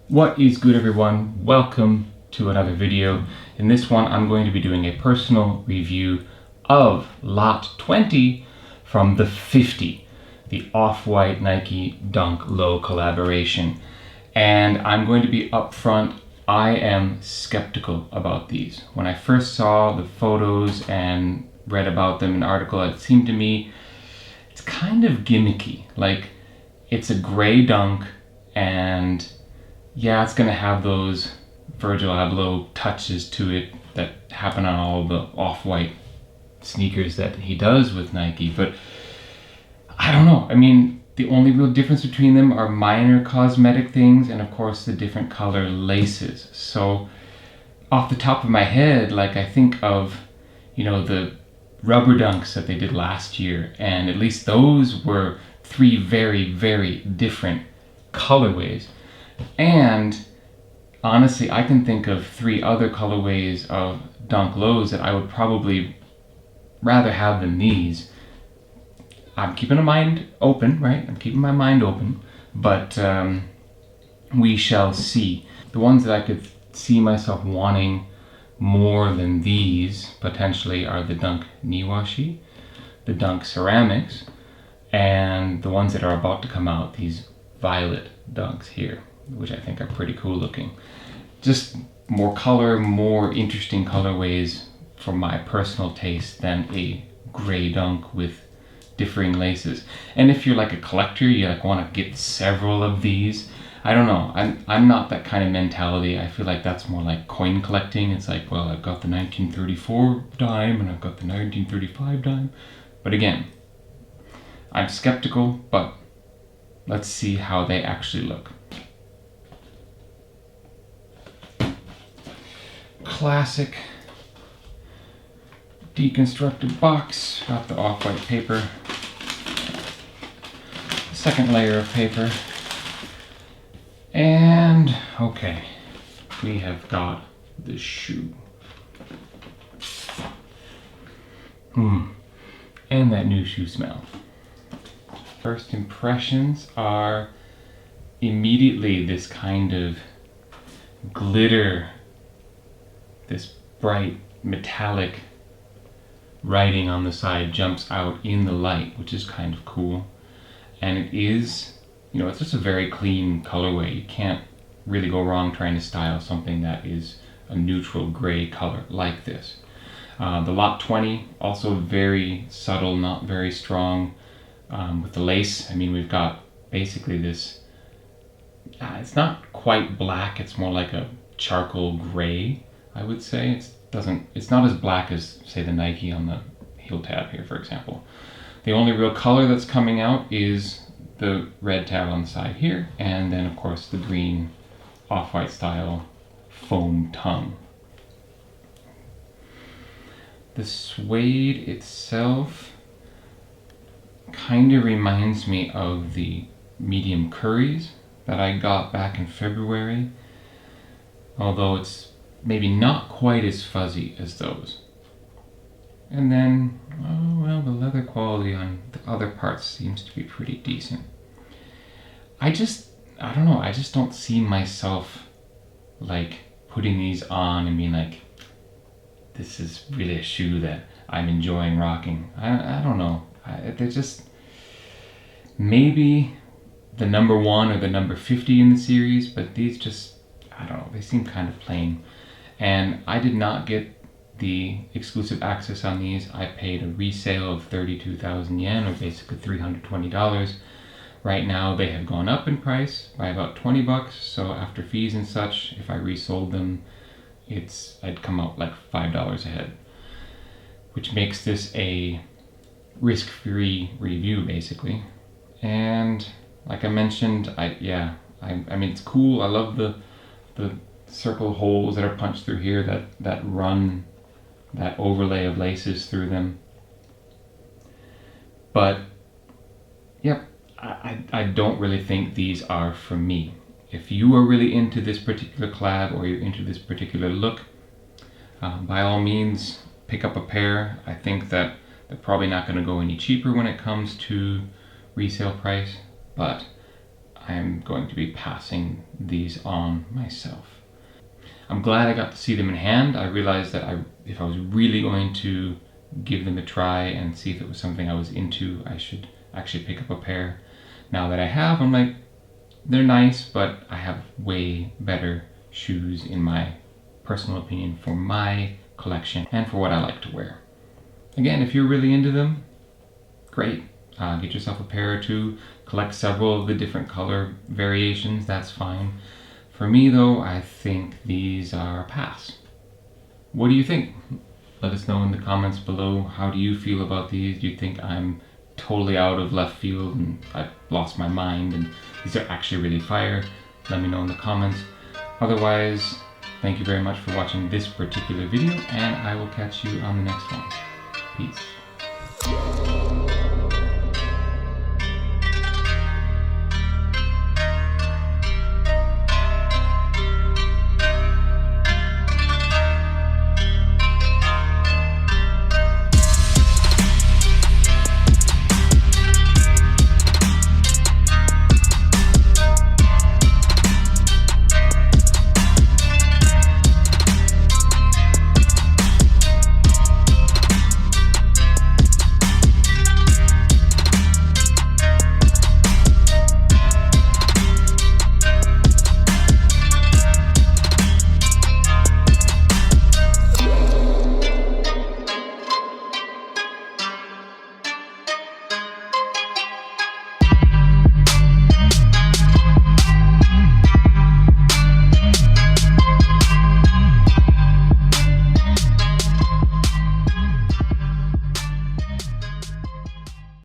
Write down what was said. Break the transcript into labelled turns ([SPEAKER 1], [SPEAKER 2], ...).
[SPEAKER 1] What is good, everyone? Welcome to another video. In this one I'm going to be doing a personal review of Lot 20 from the 50, the Off-White Nike Dunk Low collaboration. And I'm going to be upfront, I am skeptical about these. When I first saw the photos and read about them in an article, it seemed to me it's kind of gimmicky. Like, it's a gray dunk, and yeah, it's gonna have those Virgil Abloh touches to it that happen on all the off-white sneakers that he does with Nike, but I don't know. I mean, the only real difference between them are minor cosmetic things and of course the different color laces. So off the top of my head, like, I think of, the rubber dunks that they did last year, and at least those were three very, very different colorways. And honestly, I can think of three other colorways of Dunk Lows that I would probably rather have than these. I'm keeping my mind open, right? I'm keeping my mind open, but we shall see. The ones that I could see myself wanting more than these potentially are the Dunk Niwashi, the Dunk Ceramics, and the ones that are about to come out, these violet dunks here, which I think are pretty cool looking. Just more color, more interesting colorways for my personal taste than a gray dunk with differing laces. And if you're like a collector, you like want to get several of these, I don't know. I'm not that kind of mentality. I feel like that's more like coin collecting. It's like, well, I've got the 1934 dime and I've got the 1935 dime. But again, I'm skeptical, but let's see how they actually look. Classic deconstructed box. Got the off-white paper. Second layer of paper. And okay, we have got the shoe. And that new shoe smell. First impressions are immediately this kind of glitter, this bright metallic writing on the side jumps out in the light, which is kind of cool. And it is, it's just a very clean colorway. You can't really go wrong trying to style something that is a neutral gray color like this. The Lot 20, also very subtle, not very strong. With the lace, I mean, we've got basically this, it's not quite black, it's more like a charcoal gray, I would say. It's not as black as, say, the Nike on the heel tab here, for example. The only real color that's coming out is the red tab on the side here, and then of course the green off-white style foam tongue. The suede itself kind of reminds me of the medium Curries that I got back in February, although it's maybe not quite as fuzzy as those. And then, oh well, the leather quality on the other parts seems to be pretty decent. I don't know, I just don't see myself like putting these on and being like, this is really a shoe that I'm enjoying rocking. I don't know. They're just maybe the number 1 or the number 50 in the series, but these just, I don't know, they seem kind of plain. And I did not get the exclusive access on these. I paid a resale of 32,000 yen, or basically $320. Right now they have gone up in price by about 20 bucks, so after fees and such, if I resold them, I'd come out like $5 ahead, which makes this a risk-free review basically. And like I mentioned, I mean, it's cool. I love the circle holes that are punched through here that run that overlay of laces through them. But yep, I don't really think these are for me. If you are really into this particular collab or you're into this particular look, by all means pick up a pair. I think that they're probably not going to go any cheaper when it comes to resale price, but I'm going to be passing these on myself. I'm glad I got to see them in hand. I realized that if I was really going to give them a try and see if it was something I was into, I should actually pick up a pair. Now that I have, I'm like, they're nice, but I have way better shoes in my personal opinion for my collection and for what I like to wear. Again, if you're really into them, great. Get yourself a pair or two, collect several of the different color variations, that's fine. For me though, I think these are a pass. What do you think? Let us know in the comments below. How do you feel about these? Do you think I'm totally out of left field and I've lost my mind and these are actually really fire? Let me know in the comments. Otherwise, thank you very much for watching this particular video, and I will catch you on the next one. Peace.